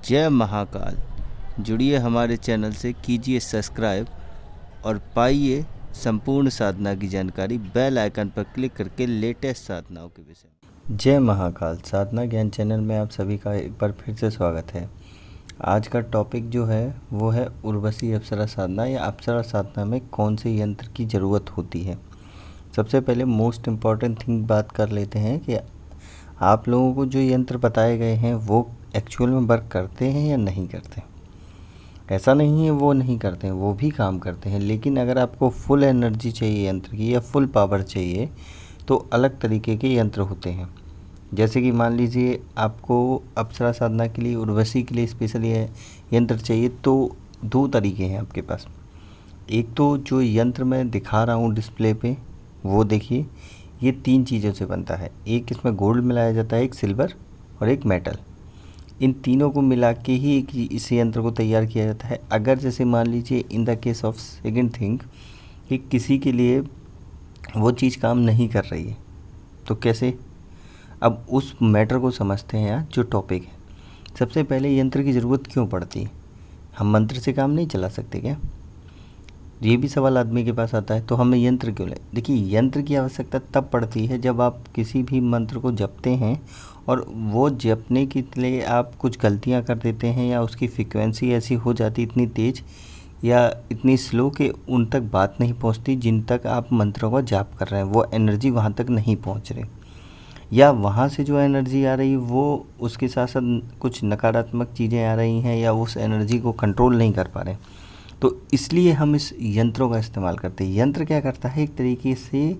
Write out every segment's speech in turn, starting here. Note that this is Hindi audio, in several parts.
जय महाकाल। जुड़िए हमारे चैनल से, कीजिए सब्सक्राइब और पाइए संपूर्ण साधना की जानकारी बेल आइकन पर क्लिक करके लेटेस्ट साधनाओं के विषय में। जय महाकाल साधना ज्ञान चैनल में आप सभी का एक बार फिर से स्वागत है। आज का टॉपिक जो है वो है उर्वशी अप्सरा साधना या अप्सरा साधना में कौन से यंत्र की ज़रूरत होती है। सबसे पहले मोस्ट इम्पॉर्टेंट थिंग बात कर लेते हैं कि आप लोगों को जो यंत्र बताए गए हैं वो एक्चुअल में वर्क करते हैं या नहीं करते। ऐसा नहीं है वो नहीं करते हैं, वो भी काम करते हैं, लेकिन अगर आपको फुल एनर्जी चाहिए यंत्र की या फुल पावर चाहिए तो अलग तरीके के यंत्र होते हैं। जैसे कि मान लीजिए आपको अप्सरा साधना के लिए, उर्वशी के लिए स्पेशली यंत्र चाहिए तो दो तरीके हैं आपके पास। एक तो जो यंत्र मैं दिखा रहा हूँ डिस्प्ले पे वो देखिए, ये तीन चीज़ों से बनता है। एक इसमें गोल्ड मिलाया जाता है, एक सिल्वर और एक मेटल। इन तीनों को मिला के ही इस यंत्र को तैयार किया जाता है। अगर जैसे मान लीजिए in the case of second thing कि किसी के लिए वो चीज़ काम नहीं कर रही है तो कैसे, अब उस मैटर को समझते हैं। आज जो टॉपिक है, सबसे पहले यंत्र की ज़रूरत क्यों पड़ती है। हम मंत्र से काम नहीं चला सकते क्या, ये भी सवाल आदमी के पास आता है। तो हमें यंत्र क्यों लें। देखिए, यंत्र की आवश्यकता तब पड़ती है जब आप किसी भी मंत्र को जपते हैं और वो जपने के लिए आप कुछ गलतियां कर देते हैं या उसकी फ्रीक्वेंसी ऐसी हो जाती इतनी तेज़ या इतनी स्लो कि उन तक बात नहीं पहुंचती जिन तक आप मंत्रों का जाप कर रहे हैं, वो एनर्जी वहां तक नहीं पहुंच रही, या वहाँ से जो एनर्जी आ रही वो उसके साथ साथ कुछ नकारात्मक चीज़ें आ रही हैं या उस एनर्जी को कंट्रोल नहीं कर पा रहे। तो इसलिए हम इस यंत्रों का इस्तेमाल करते हैं। यंत्र क्या करता है, एक तरीके से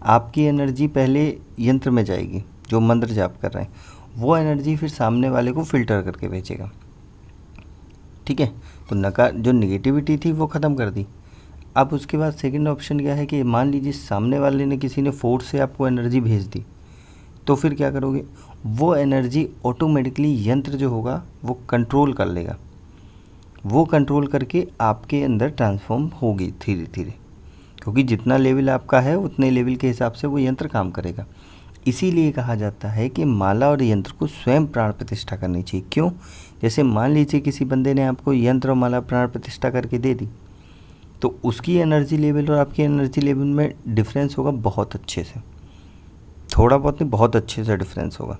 आपकी एनर्जी पहले यंत्र में जाएगी, जो मंत्र जाप कर रहे हैं वो एनर्जी फिर सामने वाले को फिल्टर करके भेजेगा। ठीक है, तो जो नेगेटिविटी थी वो ख़त्म कर दी। अब उसके बाद सेकंड ऑप्शन क्या है कि मान लीजिए सामने वाले ने, किसी ने फोर्स से आपको एनर्जी भेज दी, तो फिर क्या करोगे, वो एनर्जी ऑटोमेटिकली यंत्र जो होगा वो कंट्रोल कर लेगा। वो कंट्रोल करके आपके अंदर ट्रांसफॉर्म होगी धीरे धीरे, क्योंकि जितना लेवल आपका है उतने लेवल के हिसाब से वो यंत्र काम करेगा। इसीलिए कहा जाता है कि माला और यंत्र को स्वयं प्राण प्रतिष्ठा करनी चाहिए। क्यों, जैसे मान लीजिए किसी बंदे ने आपको यंत्र और माला प्राण प्रतिष्ठा करके दे दी तो उसकी एनर्जी लेवल और आपकी एनर्जी लेवल में डिफरेंस होगा बहुत अच्छे से, थोड़ा बहुत नहीं बहुत अच्छे से डिफरेंस होगा।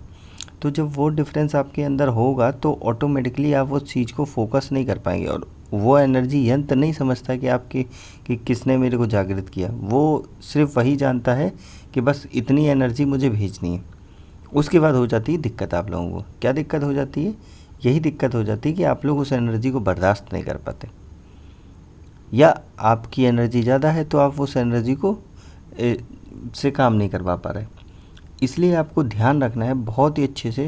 तो जब वो डिफरेंस आपके अंदर होगा तो ऑटोमेटिकली आप उस चीज़ को फोकस नहीं कर पाएंगे और वो एनर्जी यंत्र नहीं समझता कि किसने मेरे को जागृत किया। वो सिर्फ वही जानता है कि बस इतनी एनर्जी मुझे भेजनी है। उसके बाद हो जाती है दिक्कत आप लोगों को। क्या दिक्कत हो जाती है, यही दिक्कत हो जाती है कि आप लोग उस एनर्जी को बर्दाश्त नहीं कर पाते, या आपकी एनर्जी ज़्यादा है तो आप उस एनर्जी को से काम नहीं करवा पा रहे। इसलिए आपको ध्यान रखना है बहुत ही अच्छे से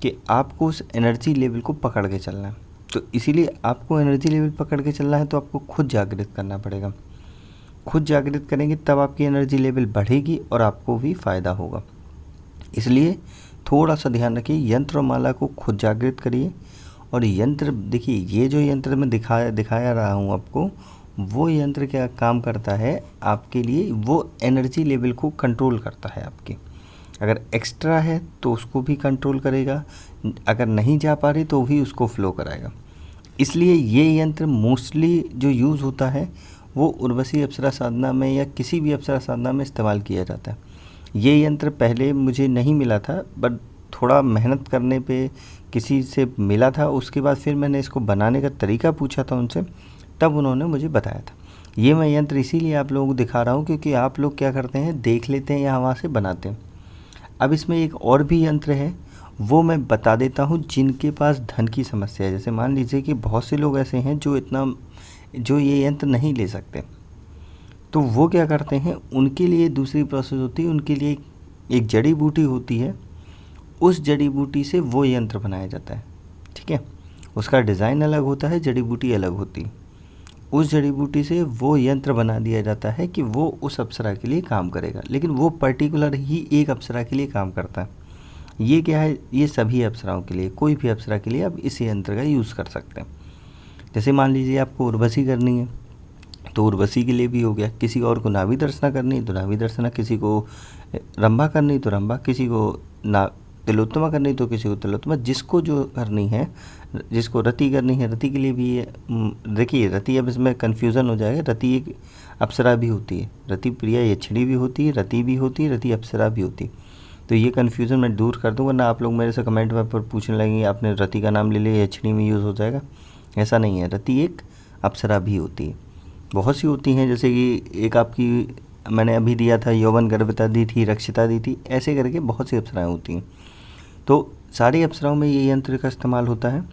कि आपको उस एनर्जी लेवल को पकड़ के चलना है। तो इसीलिए आपको एनर्जी लेवल पकड़ के चलना है तो आपको खुद जागृत करना पड़ेगा। खुद जागृत करेंगे तब आपकी एनर्जी लेवल बढ़ेगी और आपको भी फ़ायदा होगा। इसलिए थोड़ा सा ध्यान रखिए, यंत्र और माला को खुद जागृत करिए। और यंत्र देखिए, ये जो यंत्र मैं दिखाया रहा हूँ आपको, वो यंत्र क्या काम करता है आपके लिए, वो एनर्जी लेवल को कंट्रोल करता है आपकी। अगर एक्स्ट्रा है तो उसको भी कंट्रोल करेगा, अगर नहीं जा पा रही तो भी उसको फ्लो कराएगा। इसलिए ये यंत्र मोस्टली जो यूज़ होता है वो उर्वशी अप्सरा साधना में या किसी भी अप्सरा साधना में इस्तेमाल किया जाता है। ये यंत्र पहले मुझे नहीं मिला था, बट थोड़ा मेहनत करने पे किसी से मिला था। उसके बाद फिर मैंने इसको बनाने का तरीका पूछा था उनसे, तब उन्होंने मुझे बताया था। ये मैं यंत्र इसीलिए आप लोगों को दिखा रहा हूँ क्योंकि आप लोग क्या करते हैं, देख लेते हैं या वहाँ से बनाते हैं। अब इसमें एक और भी यंत्र है, वो मैं बता देता हूँ। जिनके पास धन की समस्या है, जैसे मान लीजिए कि बहुत से लोग ऐसे हैं जो ये यंत्र नहीं ले सकते, तो वो क्या करते हैं, उनके लिए दूसरी प्रोसेस होती है। उनके लिए एक जड़ी बूटी होती है, उस जड़ी बूटी से वो यंत्र बनाया जाता है। ठीक है, उसका डिज़ाइन अलग होता है, जड़ी बूटी अलग होती है। उस जड़ी बूटी से वो यंत्र बना दिया जाता है कि वो उस अप्सरा के लिए काम करेगा, लेकिन वो पर्टिकुलर ही एक अप्सरा के लिए काम करता है। ये क्या है, ये सभी अप्सराओं के लिए, कोई भी अप्सरा के लिए आप इस यंत्र का यूज़ कर सकते हैं। जैसे मान लीजिए आपको उर्वशी करनी है तो उर्वशी के लिए भी हो गया, किसी और को नाभि दर्शना करनी है तो नाभि दर्शना, किसी को रंभा करनी तो रंभा, किसी को तिलोत्तमा करनी तो किसी को तिलोत्तमा, जिसको जो करनी है, जिसको रति करनी है रति के लिए भी ये देखिए रति, अब इसमें कन्फ्यूज़न हो जाएगा। रति एक अप्सरा भी होती है, रति प्रिया यक्षिणी भी होती है, रति भी होती है, रति अप्सरा भी होती है। तो ये कन्फ्यूज़न मैं दूर कर दूँगा ना, आप लोग मेरे से कमेंट में पर पूछने लगेंगे आपने रति का नाम ले लिया, यक्षिणी में यूज़ हो जाएगा। ऐसा नहीं है, रति एक अप्सरा भी होती है, बहुत सी होती हैं। जैसे कि एक आपकी मैंने अभी दिया था यौवन गर्भिता दी थी, रक्षिता दी थी, ऐसे करके बहुत सी अप्सराएँ होती हैं। तो सारी अप्सराओं में ये यंत्र का इस्तेमाल होता है।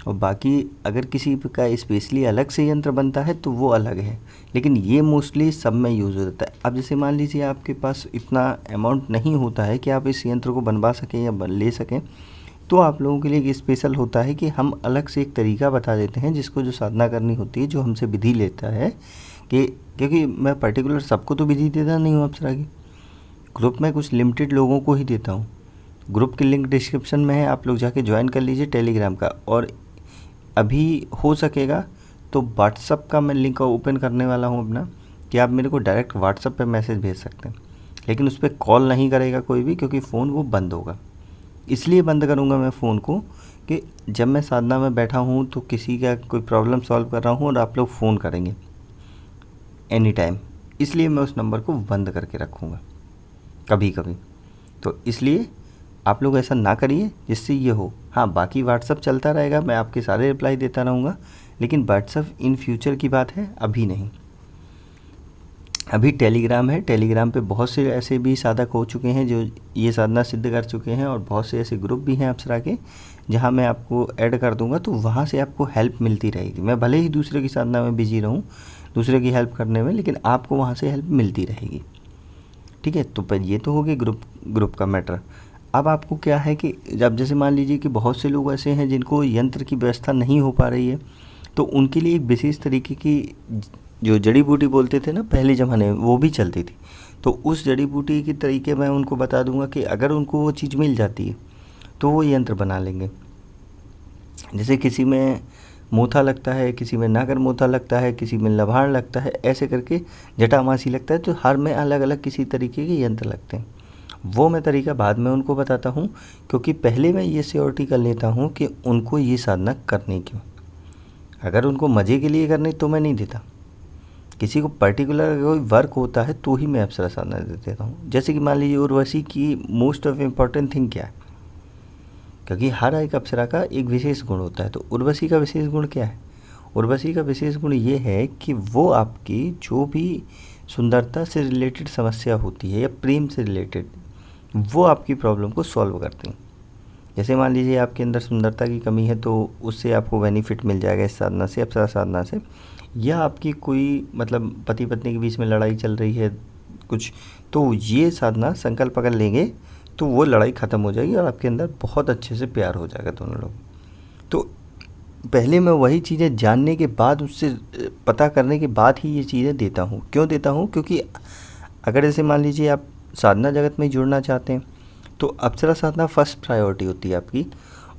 और बाकी अगर किसी का स्पेशली अलग से यंत्र बनता है तो वो अलग है, लेकिन ये मोस्टली सब में यूज़ हो जाता है। अब जैसे मान लीजिए आपके पास इतना अमाउंट नहीं होता है कि आप इस यंत्र को बनवा सकें या ले सकें, तो आप लोगों के लिए एक स्पेशल होता है कि हम अलग से एक तरीका बता देते हैं, जिसको जो साधना करनी होती है, जो हमसे विधि लेता है कि क्योंकि मैं पर्टिकुलर सबको तो विधि देता नहीं हूँ अप्सरा की, ग्रुप में कुछ लिमिटेड लोगों को ही देता हूँ। ग्रुप की लिंक डिस्क्रिप्शन में है, आप लोग जाके ज्वाइन कर लीजिए टेलीग्राम का। और अभी हो सकेगा तो व्हाट्सअप का मैं लिंक ओपन करने वाला हूँ अपना, कि आप मेरे को डायरेक्ट व्हाट्सअप पे मैसेज भेज सकते हैं, लेकिन उस पर कॉल नहीं करेगा कोई भी, क्योंकि फ़ोन वो बंद होगा। इसलिए बंद करूँगा मैं फ़ोन को कि जब मैं साधना में बैठा हूँ तो किसी का कोई प्रॉब्लम सॉल्व कर रहा हूँ और आप लोग फ़ोन करेंगे एनी टाइम, इसलिए मैं उस नंबर को बंद करके रखूँगा कभी कभी। तो इसलिए आप लोग ऐसा ना करिए जिससे ये हो। हाँ, बाकी व्हाट्सअप चलता रहेगा, मैं आपके सारे रिप्लाई देता रहूँगा, लेकिन व्हाट्सअप इन फ्यूचर की बात है, अभी नहीं। अभी टेलीग्राम है, टेलीग्राम पे बहुत से ऐसे भी साधक हो चुके हैं जो ये साधना सिद्ध कर चुके हैं, और बहुत से ऐसे ग्रुप भी हैं अप्सरा के, जहाँ मैं आपको ऐड कर दूंगा, तो वहाँ से आपको हेल्प मिलती रहेगी। मैं भले ही दूसरे की साधना में बिजी रहूँ, दूसरे की हेल्प करने में, लेकिन आपको वहाँ से हेल्प मिलती रहेगी। ठीक है, तो पर ये तो हो गई ग्रुप का मैटर। अब आपको क्या है कि जब जैसे मान लीजिए कि बहुत से लोग ऐसे हैं जिनको यंत्र की व्यवस्था नहीं हो पा रही है, तो उनके लिए एक विशेष तरीके की जो जड़ी बूटी बोलते थे ना पहले ज़माने में, वो भी चलती थी। तो उस जड़ी बूटी के तरीके मैं उनको बता दूंगा कि अगर उनको वो चीज़ मिल जाती है तो वो यंत्र बना लेंगे। जैसे किसी में मोथा लगता है, किसी में नागर मोथा लगता है, किसी में लभाण लगता है, ऐसे करके जटामासी लगता है, तो हर में अलग अलग किसी तरीके के यंत्र लगते हैं। वो मैं तरीका बाद में उनको बताता हूँ, क्योंकि पहले मैं ये श्योरिटी कर लेता हूँ कि उनको ये साधना करनी क्यों। अगर उनको मज़े के लिए करनी तो मैं नहीं देता। किसी को पर्टिकुलर कोई वर्क होता है तो ही मैं अप्सरा साधना दे देता हूँ। जैसे कि मान लीजिए उर्वशी की मोस्ट ऑफ इम्पॉर्टेंट थिंग क्या है, क्योंकि हर एक अप्सरा का एक विशेष गुण होता है। तो उर्वशी का विशेष गुण क्या है? उर्वशी का विशेष गुण ये है कि वो आपकी जो भी सुंदरता से रिलेटेड समस्या होती है या प्रेम से रिलेटेड, वो आपकी प्रॉब्लम को सॉल्व करते हैं। जैसे मान लीजिए आपके अंदर सुंदरता की कमी है, तो उससे आपको बेनिफिट मिल जाएगा इस साधना से, अप्सरा साधना से। या आपकी कोई मतलब पति पत्नी के बीच में लड़ाई चल रही है कुछ, तो ये साधना संकल्प अगर लेंगे तो वो लड़ाई ख़त्म हो जाएगी और आपके अंदर बहुत अच्छे से प्यार हो जाएगा दोनों लोग। तो पहले मैं वही चीज़ें जानने के बाद, उससे पता करने के बाद ही ये चीज़ें देता हूँ। क्यों देता हूँ? क्योंकि अगर जैसे मान लीजिए आप साधना जगत में जुड़ना चाहते हैं तो अप्सरा साधना फर्स्ट प्रायोरिटी होती है आपकी।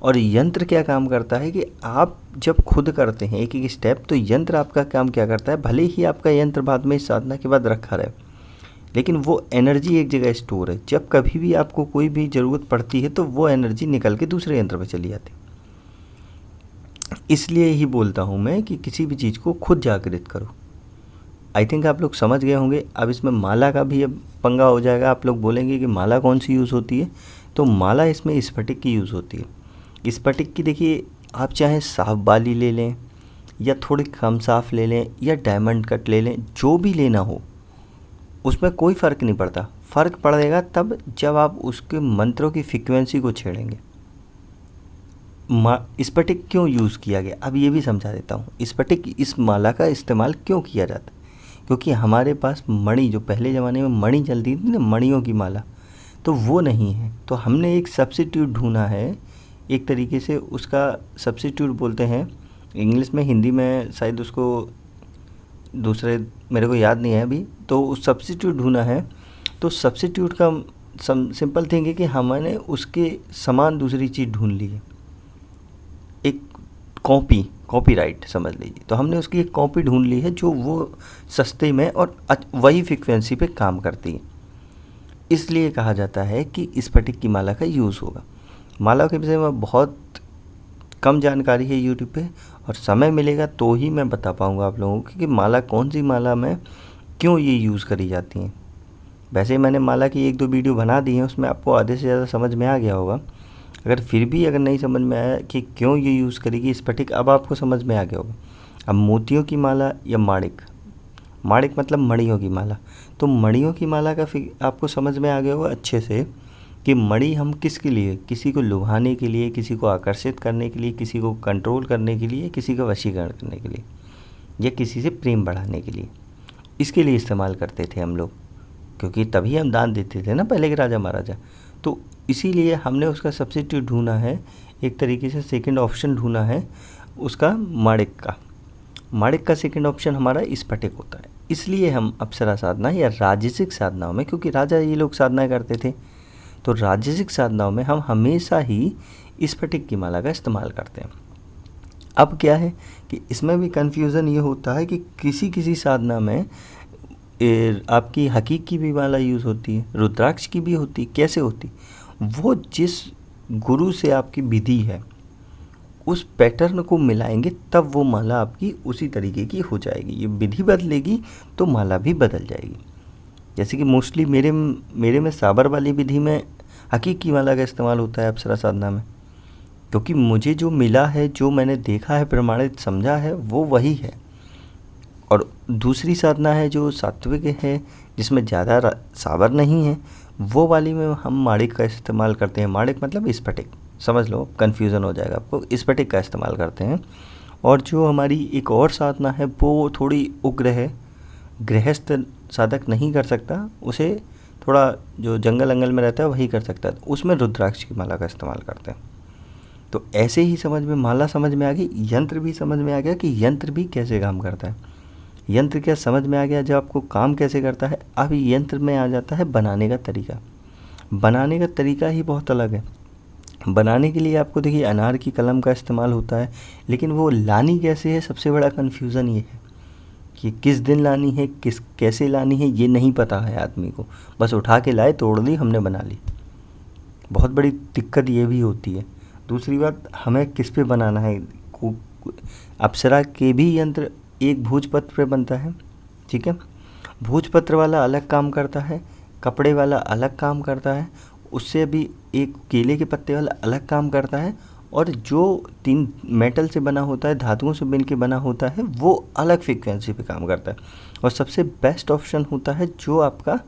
और यंत्र क्या काम करता है कि आप जब खुद करते हैं एक एक स्टेप, तो यंत्र आपका काम क्या करता है, भले ही आपका यंत्र बाद में इस साधना के बाद रखा रहे, लेकिन वो एनर्जी एक जगह स्टोर है। जब कभी भी आपको कोई भी ज़रूरत पड़ती है तो वो एनर्जी निकल के दूसरे यंत्र पर चली जाती है। इसलिए ही बोलता हूँ मैं कि किसी भी चीज़ को खुद जागृत करो। आई थिंक आप लोग समझ गए होंगे। अब इसमें माला का भी अब पंगा हो जाएगा। आप लोग बोलेंगे कि माला कौन सी यूज़ होती है, तो माला इसमें स्फटिक की यूज़ होती है। स्फटिक की देखिए, आप चाहे साफ बाली ले लें या थोड़ी कम साफ ले लें या डायमंड कट ले लें, जो भी लेना हो उसमें कोई फ़र्क नहीं पड़ता। फ़र्क पड़ेगा तब जब आप उसके मंत्रों की फ्रीक्वेंसी को छेड़ेंगे। स्फटिक क्यों यूज़ किया गया, अब ये भी समझा देता हूँ। स्फटिक इस माला का इस्तेमाल क्यों किया जाता है, क्योंकि हमारे पास मणि, जो पहले ज़माने में मणि चलती थी ना, मणियों की माला, तो वो नहीं है। तो हमने एक सब्स्टिट्यूट ढूंढा है, एक तरीके से उसका सब्स्टिट्यूट बोलते हैं इंग्लिश में, हिंदी में शायद उसको दूसरे मेरे को याद नहीं है अभी। तो उस सब्स्टिट्यूट ढूंढा है। तो सब्स्टिट्यूट का सिंपल थिंग है कि हमने उसके समान दूसरी चीज़ ढूंढ ली है, एक कॉपीराइट समझ लीजिए। तो हमने उसकी एक कॉपी ढूंढ ली है जो वो सस्ते में और वही फ्रीक्वेंसी पे काम करती है। इसलिए कहा जाता है कि स्फटिक की माला का यूज़ होगा। माला के विषय में बहुत कम जानकारी है यूट्यूब पे, और समय मिलेगा तो ही मैं बता पाऊँगा आप लोगों को कि माला कौन सी माला में क्यों ये यूज़ करी जाती हैं। वैसे मैंने माला की 1-2 वीडियो बना दी हैं, उसमें आपको आधे से ज़्यादा समझ में आ गया होगा। अगर फिर भी अगर नहीं समझ में आया कि क्यों ये यूज़ करेगी स्फटिक, अब आपको समझ में आ गया होगा। अब मोतियों की माला या माणिक, माणिक मतलब मणियों की माला, तो मणियों की माला का आपको समझ में आ गया होगा अच्छे से कि मणि हम किसके लिए, किसी को लुभाने के लिए, किसी को आकर्षित करने के लिए, किसी को कंट्रोल करने के लिए, किसी का वशीकरण करने के लिए, या किसी से प्रेम बढ़ाने के लिए, इसके लिए इस्तेमाल करते थे हम लोग, क्योंकि तभी हम दान देते थे ना पहले के राजा महाराजा। तो इसीलिए हमने उसका सब्स्टिट्यूट ढूंढा है, एक तरीके से सेकंड ऑप्शन ढूंढा है उसका माणिक का। माणिक का सेकंड ऑप्शन हमारा स्फटिक होता है। इसलिए हम अप्सरा साधना या राजसिक साधनाओं में, क्योंकि राजा ये लोग साधना करते थे, तो राजसिक साधनाओं में हम हमेशा ही स्फटिक की माला का इस्तेमाल करते हैं। अब क्या है कि इसमें भी कन्फ्यूज़न ये होता है कि किसी किसी साधना में आपकी हकीक की भी माला यूज़ होती है, रुद्राक्ष की भी होती है। कैसे होती? वो जिस गुरु से आपकी विधि है उस पैटर्न को मिलाएंगे तब वो माला आपकी उसी तरीके की हो जाएगी। ये विधि बदलेगी तो माला भी बदल जाएगी। जैसे कि मोस्टली मेरे में साबर वाली विधि में हकीक की माला का इस्तेमाल होता है अप्सरा साधना में, क्योंकि मुझे जो मिला है, जो मैंने देखा है, प्रमाणित समझा है, वो वही है। और दूसरी साधना है जो सात्विक है, जिसमें ज़्यादा साबर नहीं है, वो वाली में हम माणिक का इस्तेमाल करते हैं। माणिक मतलब स्फटिक, समझ लो, कन्फ्यूज़न हो जाएगा आपको। स्फटिक का इस्तेमाल करते हैं। और जो हमारी एक और साधना है वो थोड़ी उग्र है, गृहस्थ साधक नहीं कर सकता, उसे थोड़ा जो जंगल अंगल में रहता है वही कर सकता है, उसमें रुद्राक्ष की माला का इस्तेमाल करते हैं। तो ऐसे ही समझ में, माला समझ में आ गई, यंत्र भी समझ में आ गया कि यंत्र भी कैसे काम करता है। यंत्र क्या समझ में आ गया जब आपको काम कैसे करता है। अब यंत्र में आ जाता है बनाने का तरीका। बनाने का तरीका ही बहुत अलग है। बनाने के लिए आपको देखिए अनार की कलम का इस्तेमाल होता है, लेकिन वो लानी कैसे है, सबसे बड़ा कन्फ्यूज़न ये है कि किस दिन लानी है, कैसे लानी है, ये नहीं पता है आदमी को। बस उठा के लाए, तोड़ ली, हमने बना ली। बहुत बड़ी दिक्कत ये भी होती है। दूसरी बात, हमें किस पे बनाना है। अप्सरा के भी यंत्र एक भोजपत्र पे बनता है, ठीक है। भोजपत्र वाला अलग काम करता है, कपड़े वाला अलग काम करता है, उससे भी एक केले के पत्ते वाला अलग काम करता है, और जो 3 मेटल से बना होता है, धातुओं से बिन के बना होता है, वो अलग फ्रीक्वेंसी पे काम करता है। और सबसे बेस्ट ऑप्शन होता है जो आपका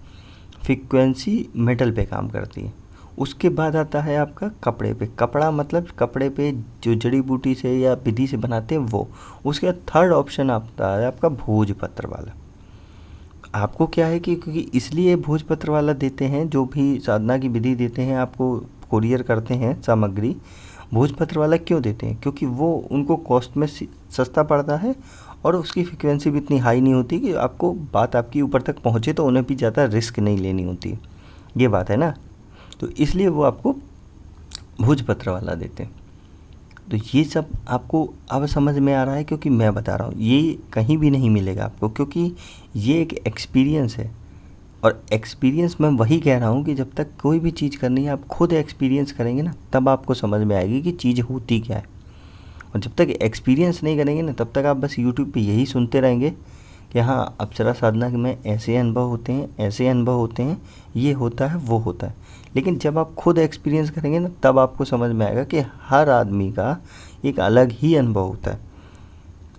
फ्रीक्वेंसी मेटल पे काम करती है। उसके बाद आता है आपका कपड़े पे। कपड़ा मतलब कपड़े पे जो जड़ी बूटी से या विधि से बनाते हैं वो। उसके बाद थर्ड ऑप्शन आता है आपका भोजपत्र वाला। आपको क्या है कि क्योंकि इसलिए भोजपत्र वाला देते हैं, जो भी साधना की विधि देते हैं आपको, कोरियर करते हैं सामग्री, भोजपत्र वाला क्यों देते हैं? क्योंकि वो उनको कॉस्ट में सस्ता पड़ता है, और उसकी फ्रिक्वेंसी भी इतनी हाई नहीं होती कि आपको बात आपकी ऊपर तक पहुँचे, तो उन्हें भी ज़्यादा रिस्क नहीं लेनी होती। ये बात है ना, तो इसलिए वो आपको भोजपत्र वाला देते हैं। तो ये सब आपको अब समझ में आ रहा है, क्योंकि मैं बता रहा हूँ, ये कहीं भी नहीं मिलेगा आपको, क्योंकि ये एक एक्सपीरियंस है। और एक्सपीरियंस मैं वही कह रहा हूँ कि जब तक कोई भी चीज़ करनी है, आप खुद एक्सपीरियंस करेंगे ना, तब आपको समझ में आएगी कि चीज़ होती क्या है। और जब तक एक्सपीरियंस नहीं करेंगे ना, तब तक आप बस यूट्यूब पे यही सुनते रहेंगे कि हाँ अप्सरा साधना में ऐसे अनुभव होते हैं, ऐसे अनुभव होते हैं, ये होता है, वो होता है। लेकिन जब आप खुद एक्सपीरियंस करेंगे ना, तब आपको समझ में आएगा कि हर आदमी का एक अलग ही अनुभव होता है।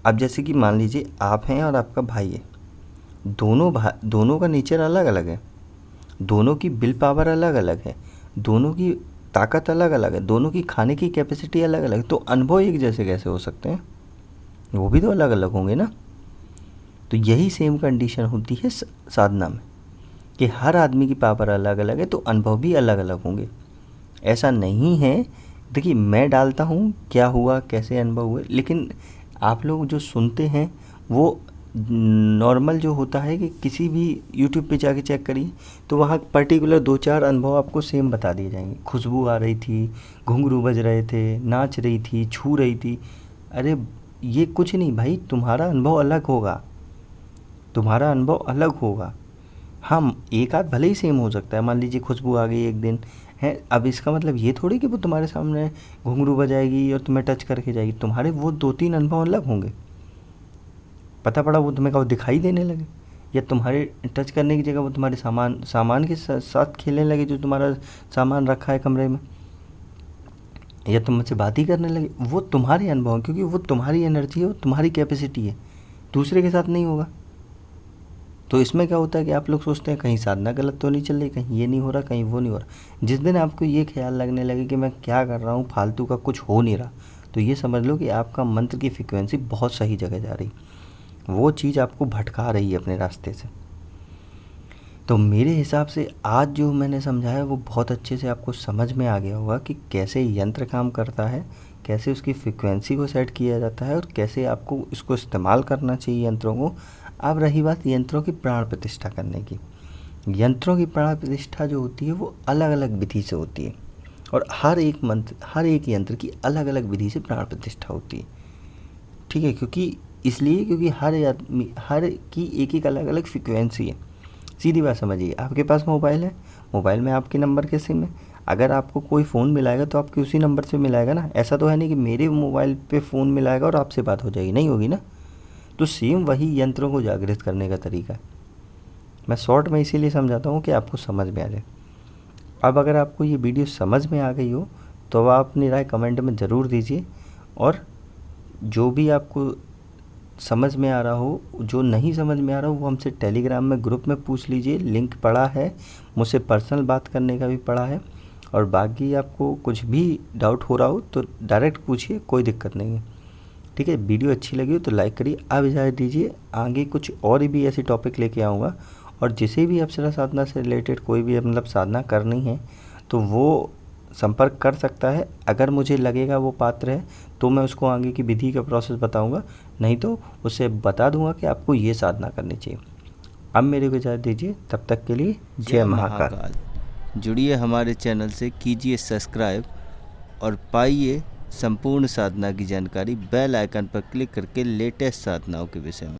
अब जैसे कि मान लीजिए आप हैं और आपका भाई है, दोनों का नेचर अलग अलग है, दोनों की विल पावर अलग अलग है, दोनों की ताकत अलग अलग है, दोनों की खाने की कैपेसिटी अलग अलग है। तो अनुभव एक जैसे कैसे हो सकते हैं? वो भी तो अलग अलग होंगे ना। तो यही सेम कंडीशन होती है साधना में कि हर आदमी की पावर अलग अलग है, तो अनुभव भी अलग अलग होंगे। ऐसा नहीं है, देखिए मैं डालता हूँ क्या हुआ, कैसे अनुभव हुए, लेकिन आप लोग जो सुनते हैं वो नॉर्मल जो होता है कि किसी भी यूट्यूब पे जाके चेक करिए, तो वहाँ पर्टिकुलर 2-4 अनुभव आपको सेम बता दिए जाएंगे। खुशबू आ रही थी, घुंघरू बज रहे थे, नाच रही थी, छू रही थी। अरे ये कुछ नहीं भाई, तुम्हारा अनुभव अलग होगा, तुम्हारा अनुभव अलग होगा। हाँ, एक आध भले ही सेम हो सकता है, मान लीजिए खुशबू आ गई एक दिन है, अब इसका मतलब ये थोड़ी कि वो तुम्हारे सामने घुंघरू बजाएगी और तुम्हें टच करके जाएगी, तुम्हारे वो 2-3 अनुभव अलग होंगे। पता पड़ा वो तुम्हें कब दिखाई देने लगे, या तुम्हारे टच करने की जगह वो तुम्हारे सामान के साथ खेलने लगे जो तुम्हारा सामान रखा है कमरे में, या तुम मुझसे बात ही करने लगे। वो तुम्हारे अनुभव हैं, क्योंकि वो तुम्हारी एनर्जी है, वो तुम्हारी कैपेसिटी है, दूसरे के साथ नहीं होगा। तो इसमें क्या होता है कि आप लोग सोचते हैं कहीं साधना गलत तो नहीं चल रही, कहीं ये नहीं हो रहा, कहीं वो नहीं हो रहा। जिस दिन आपको ये ख्याल लगने लगे कि मैं क्या कर रहा हूँ, फालतू का कुछ हो नहीं रहा, तो ये समझ लो कि आपका मंत्र की फ्रिक्वेंसी बहुत सही जगह जा रही, वो चीज़ आपको भटका रही है अपने रास्ते से। तो मेरे हिसाब से आज जो मैंने समझाया वो बहुत अच्छे से आपको समझ में आ गया होगा कि कैसे यंत्र काम करता है, कैसे उसकी फ्रिक्वेंसी को सेट किया जाता है, और कैसे आपको इसको इस्तेमाल करना चाहिए यंत्रों को। अब रही बात यंत्रों की प्राण प्रतिष्ठा करने की, यंत्रों की प्राण प्रतिष्ठा जो होती है वो अलग अलग विधि से होती है, और हर एक यंत्र की अलग अलग विधि से प्राण प्रतिष्ठा होती है। ठीक है, क्योंकि हर की एक एक अलग अलग फ्रिक्वेंसी है। सीधी बात समझिए, आपके पास मोबाइल है, मोबाइल में आपके नंबर के सिम है, अगर आपको कोई फ़ोन मिलाएगा तो आपके उसी नंबर से मिलाएगा ना। ऐसा तो है नहीं कि मेरे मोबाइल पे फ़ोन मिलाएगा और आपसे बात हो जाएगी, नहीं होगी ना। तो सेम वही यंत्रों को जागृत करने का तरीका है। मैं शॉर्ट में इसीलिए समझाता हूँ कि आपको समझ में आ जाए। अब अगर आपको ये वीडियो समझ में आ गई हो तो आप अपनी राय कमेंट में ज़रूर दीजिए, और जो भी आपको समझ में आ रहा हो, जो नहीं समझ में आ रहा हो, वो हमसे टेलीग्राम में ग्रुप में पूछ लीजिए, लिंक पड़ा है, मुझसे पर्सनल बात करने का भी पड़ा है। और बाकी आपको कुछ भी डाउट हो रहा हो तो डायरेक्ट पूछिए, कोई दिक्कत नहीं है। ठीक है, वीडियो अच्छी लगी हो तो लाइक करिए। अब इजाज़त दीजिए, आगे कुछ और भी ऐसी टॉपिक लेके आऊँगा, और जिसे भी अप्सरा साधना से रिलेटेड कोई भी मतलब साधना करनी है तो वो संपर्क कर सकता है। अगर मुझे लगेगा वो पात्र है तो मैं उसको आगे की विधि का प्रोसेस बताऊंगा, नहीं तो उसे बता दूंगा कि आपको ये साधना करनी चाहिए। अब मेरे को इजाज़त दीजिए, तब तक के लिए जय महाकाल। जुड़िए हमारे चैनल से, कीजिए सब्सक्राइब और पाइए संपूर्ण साधना की जानकारी बेल आइकन पर क्लिक करके लेटेस्ट साधनाओं के विषय में।